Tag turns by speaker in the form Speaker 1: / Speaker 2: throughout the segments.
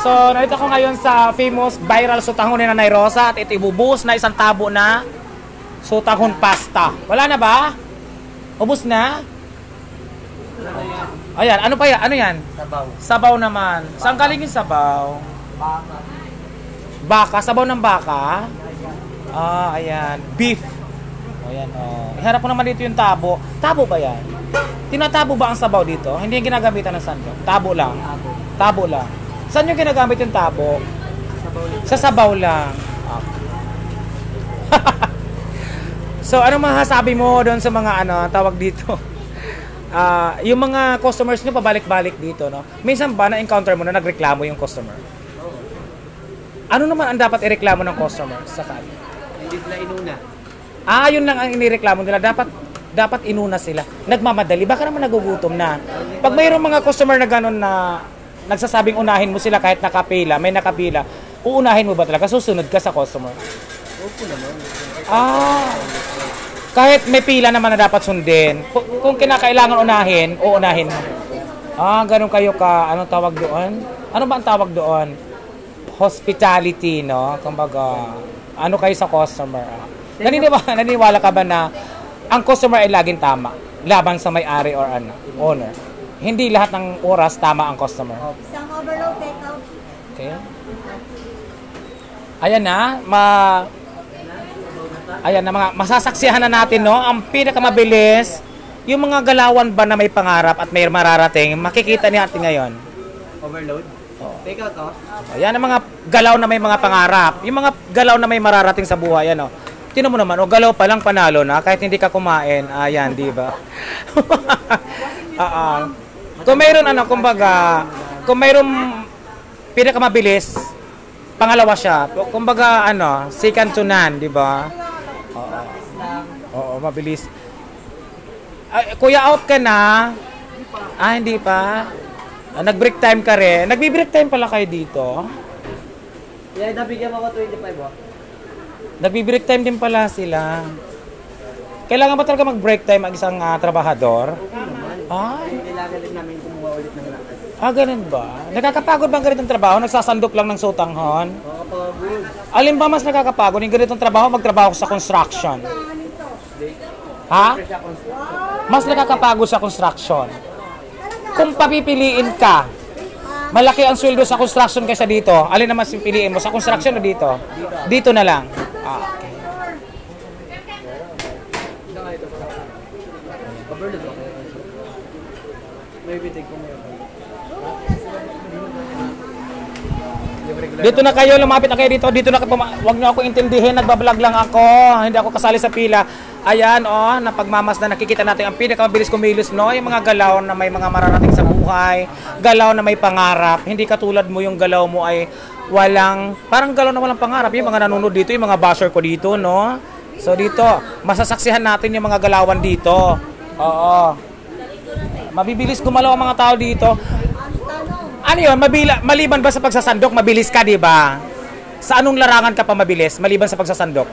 Speaker 1: So, narito ko ngayon sa famous viral sutahon ni Nanay Rosa at ito ibubuhos na isang tabo na sutahon pasta. Wala na ba? Ubus na? Ayan, ano pa yan? Ano yan?
Speaker 2: Sabaw.
Speaker 1: Sabaw naman. Saan galing yung sabaw?
Speaker 2: Baka.
Speaker 1: Baka? Sabaw ng baka? Ah, ayan. Beef. Ayan, oh. Iharap ko naman dito yung tabo. Tabo ba yan? Tinatabo ba ang sabaw dito? Hindi yung ginagamitan ng sandok. Tabo lang. Tabo lang. Saan yung ginagamit yung tabo? Sa sabaw lang. Okay. So, anong masasabi mo doon sa mga tawag dito? Yung mga customers nyo pabalik-balik dito, no? Minsan ba na-encounter mo na nagreklamo yung customer? Ano naman ang dapat ireklamo ng customer sa kanya?
Speaker 2: Hindi sila inuna.
Speaker 1: Yun lang ang inireklamo nila. Dapat inuna sila. Nagmamadali. Baka naman nagugutom na. Pag mayroong mga customer na gano'n na nagsasabing unahin mo sila kahit nakapila, may nakapila, uunahin mo ba talaga? Susunod ka sa customer?
Speaker 2: Opo naman.
Speaker 1: Kahit may pila naman na dapat sundin. Kung kinakailangan unahin, uunahin mo. Ganun kayo ka, anong tawag doon? Ano ba ang tawag doon? Hospitality, no? Kumbaga, ano kayo sa customer? Naniniwala ka ba na ang customer ay laging tama laban sa may-ari or owner? Hindi lahat ng oras tama ang customer.
Speaker 3: Isang overload take-out.
Speaker 1: Okay. Ayan na, mga masasaksihan na natin, no? Ang pinakamabilis, yung mga galawan ba na may pangarap at may mararating, makikita natin ngayon.
Speaker 2: Overload? Take out,
Speaker 1: Ayan ang mga galaw na may mga pangarap. Yung mga galaw na may mararating sa buhay, ano? Tingnan mo naman, galaw pa lang panalo na kahit hindi ka kumain. Ayan, di ba? Kung mayroon kung mayroon pinakamabilis, pangalawa siya. Kumbaga second to none, di ba? Oo, mabilis. Kuya, out ka na? Hindi pa. Nag-break time ka rin. Nagbi-break time pala kayo dito.
Speaker 2: Yeah, nabigyan mo ko 25,
Speaker 1: Nagbi-break time din pala sila. Kailangan ba talaga mag-break time ang isang trabahador?
Speaker 2: Kailangan din namin kumuha ulit ng lakad.
Speaker 1: Ganun ba? Nakakapagod ba ang ganitong trabaho? Nagsasandok lang ng sutanghon?
Speaker 2: Nakakapagod.
Speaker 1: Alin ba mas nakakapagod? Yung ganitong trabaho, magtrabaho sa construction. Mas nakakapagod sa construction. Kung papipiliin ka, malaki ang sweldo sa construction kaysa dito, alin naman piliin mo? Sa construction o dito? Dito na lang. Okay. Dito na kayo, lumapit na kayo dito. Dito na kayo, wag niyo ako intindihin, nagbablog lang ako. Hindi ako kasali sa pila. Ayan, na pagmamas na nakikita natin ang pinakamabilis kumilos, no? Yung mga galaw na may mga mararating sa buhay, galaw na may pangarap. Hindi katulad mo yung galaw mo ay parang galaw na walang pangarap. Yung mga nanonood dito, yung mga basher ko dito, no? So dito, masasaksihan natin yung mga galawan dito. Oo. Mabibilis gumalaw ang mga tao dito. Ano yun? Maliban ba sa pagsasandok, mabilis ka, di ba? Sa anong larangan ka pa mabilis, maliban sa pagsasandok?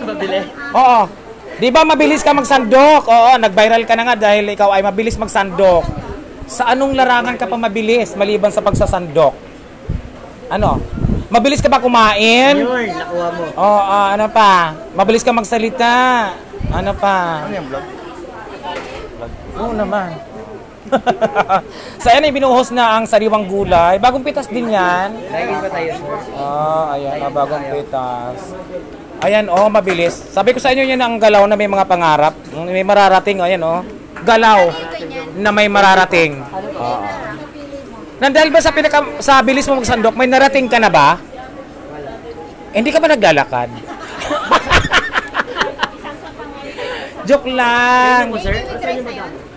Speaker 2: Mabilis?
Speaker 1: Oo. Di ba mabilis ka magsandok? Oo, nag-viral ka na nga dahil ikaw ay mabilis magsandok. Sa anong larangan ka pa mabilis, maliban sa pagsasandok? Mabilis ka ba kumain?
Speaker 2: Yun, nakuha mo.
Speaker 1: Oo, ano pa? Mabilis ka magsalita. Ano pa?
Speaker 2: Ano yung vlog?
Speaker 1: Oo naman. So ayan, binuhos na ang sariwang gulay. Bagong pitas din yan.
Speaker 2: Naging ba tayo, sir?
Speaker 1: Ayan, bagong pitas. Ayan, mabilis. Sabi ko sa inyo, yan ang galaw na may mga pangarap. May mararating, ayan, galaw na may mararating. Nandahil ba sa bilis mo magsandok, may narating ka na ba? Hindi ka ba naglalakad? Joke lang.
Speaker 2: Sir, saan yung madami?